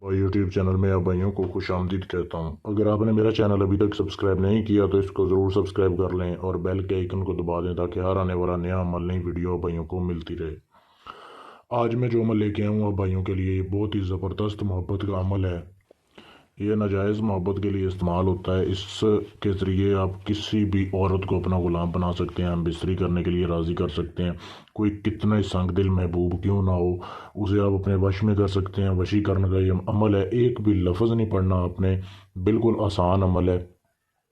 और YouTube channel में आप भाइयों को खुश आमदीद कहता हूँ। अगर आपने मेरा चैनल अभी तक सब्सक्राइब नहीं किया तो इसको ज़रूर सब्सक्राइब कर लें और बेल के आइकन को दबा दें ताकि हर आने वाला नया अमल नई वीडियो भाइयों को मिलती रहे। आज मैं जो अमल लेके आया हूँ आप भाइयों के लिए बहुत ही ज़बरदस्त मोहब्बत का अमल है। ये नाजायज़ मोहब्बत के लिए इस्तेमाल होता है। इसके ज़रिए आप किसी भी औरत को अपना ग़ुलाम बना सकते हैं, हम बिस्तरी करने के लिए राज़ी कर सकते हैं। कोई कितना ही संग दिल महबूब क्यों ना हो, उसे आप अपने वश में कर सकते हैं। वशीकरण का ये अमल है, एक भी लफ्ज़ नहीं पढ़ना आपने, बिल्कुल आसान अमल है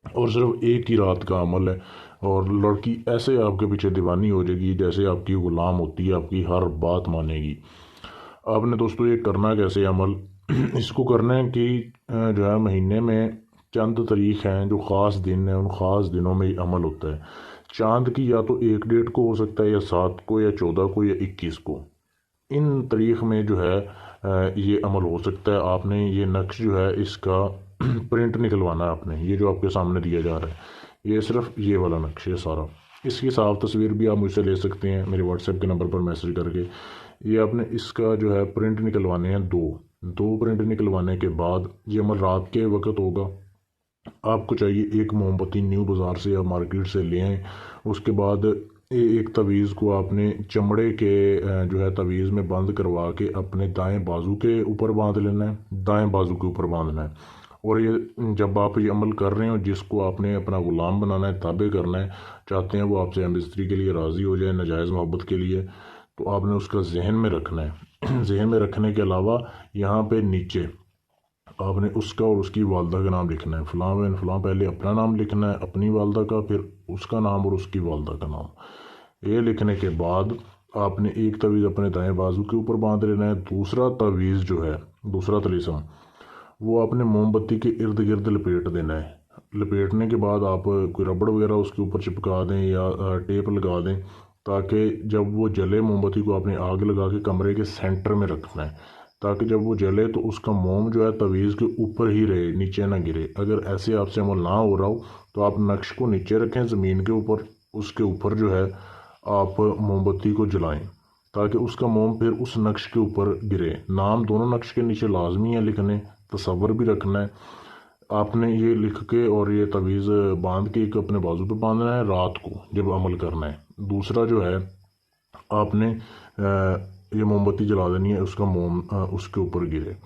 और सिर्फ एक ही रात का अमल है। और लड़की ऐसे आपके पीछे दीवानी हो जाएगी जैसे आपकी ग़ुलाम होती है, आपकी हर बात मानेगी। आपने दोस्तों ये करना कैसे अमल, इसको करना है कि जो है महीने में चंद तारीख हैं जो ख़ास दिन हैं, उन ख़ास दिनों में ये अमल होता है। चांद की या तो एक डेट को हो सकता है, या 7 को, या 14 को, या 21 को। इन तारीख में जो है ये अमल हो सकता है। आपने ये नक्श जो है इसका प्रिंट निकलवाना है आपने, ये जो आपके सामने दिया जा रहा है ये सिर्फ ये वाला नक्श है सारा। इसकी साफ तस्वीर भी आप मुझसे ले सकते हैं मेरे व्हाट्सएप के नंबर पर मैसेज करके। ये आपने इसका जो है प्रिंट निकलवाने हैं दो प्रिंट निकलवाने के बाद ये अमल रात के वक्त होगा। आपको चाहिए एक मोमबत्ती न्यू बाज़ार से या मार्केट से ले आएँ। उसके बाद एक तवीज़ को आपने चमड़े के जो है तवीज़ में बंद करवा के अपने दाएं बाजू के ऊपर बांध लेना है, दाएं बाजू के ऊपर बांधना है। और ये जब आप ये अमल कर रहे हो, जिसको आपने अपना ग़ुलाम बनाना है, ताबे करना है, चाहते हैं वो आपसे हम बिस्तरी के लिए राज़ी हो जाए नाजायज़ मोहब्बत के लिए, तो आपने उसका जहन में रखना है। जहन में रखने के अलावा यहाँ पे नीचे आपने उसका और उसकी वालदा का नाम लिखना है। फ़लाँ बिन फ़लाँ, पहले अपना नाम लिखना है, अपनी वालदा का, फिर उसका नाम और उसकी वालदा का नाम। ये लिखने के बाद आपने एक तवीज़ अपने दाएं बाजू के ऊपर बांध लेना है। दूसरा तवीज़ जो है, दूसरा तलीसम, वो आपने मोमबत्ती के इर्द गिर्द लपेट देना है। लपेटने के बाद आप कोई रबड़ वगैरह उसके ऊपर चिपका दें या टेप लगा दें, ताकि जब वो जले, मोमबत्ती को आपने आग लगा के कमरे के सेंटर में रखना है, ताकि जब वो जले तो उसका मोम जो है तवीज़ के ऊपर ही रहे, नीचे ना गिरे। अगर ऐसे आपसे अमल ना हो रहा हो तो आप नक्श को नीचे रखें ज़मीन के ऊपर, उसके ऊपर जो है आप मोमबत्ती को जलाएं ताकि उसका मोम फिर उस नक्श के ऊपर गिरे। नाम दोनों नक्श के नीचे लाजमी है लिखने, तसव्वुर भी रखना है आपने। ये लिख के और ये तवीज़ बांध के एक अपने बाजू पे बांधना है रात को जब अमल करना है। दूसरा जो है आपने ये मोमबत्ती जला देनी है, उसका मोम उसके ऊपर गिरे।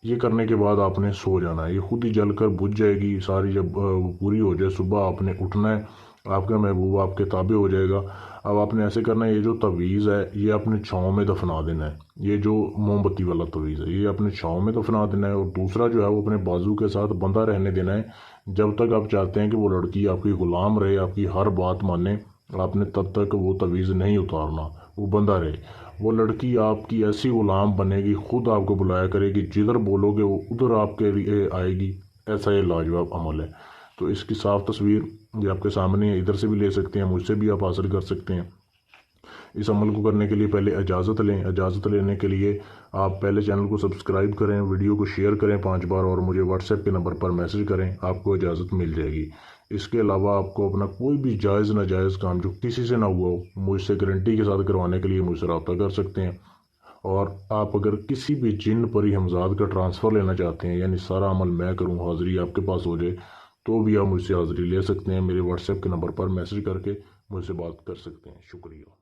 ये करने के बाद आपने सो जाना है, ये खुद ही जल कर बुझ जाएगी सारी। जब पूरी हो जाए सुबह आपने उठना है, आपका महबूब आपके ताबे हो जाएगा। अब आपने ऐसे करना है, ये जो तवीज़ है ये अपने छाँव में दफना देना है। ये जो मोमबत्ती वाला तवीज़ है ये अपने छाँव में दफना देना है। और दूसरा जो है वो अपने बाजू के साथ बंधा रहने देना है जब तक आप चाहते हैं कि वो लड़की आपकी ग़ुलाम रहे, आपकी हर बात माने। आपने तब तक वो तवीज़ नहीं उतारना, वो बंधा रहे। वो लड़की आपकी ऐसी ग़ुलाम बनेगी, खुद आपको बुलाया करेगी, जिधर बोलोगे वो उधर आपके लिए आएगी। ऐसा ये लाजवाब अमल है। तो इसकी साफ तस्वीर ये आपके सामने है, इधर से भी ले सकते हैं, मुझसे भी आप हासिल कर सकते हैं। इस अमल को करने के लिए पहले इजाज़त लें। इजाज़त लेने के लिए आप पहले चैनल को सब्सक्राइब करें, वीडियो को शेयर करें 5 बार और मुझे व्हाट्सएप के नंबर पर मैसेज करें, आपको इजाज़त मिल जाएगी। इसके अलावा आपको अपना कोई भी जायज़ नाजायज़ काम जो किसी से ना हुआ हो, मुझसे गारंटी के साथ करवाने के लिए मुझसे रब्ता कर सकते हैं। और आप अगर किसी भी जिन परी हमजाद का ट्रांसफ़र लेना चाहते हैं, यानी सारा अमल मैं करूँ, हाज़िरी आपके पास हो जाए, तो भी आप मुझसे हाज़िरी ले सकते हैं। मेरे व्हाट्सएप के नंबर पर मैसेज करके मुझसे बात कर सकते हैं। शुक्रिया।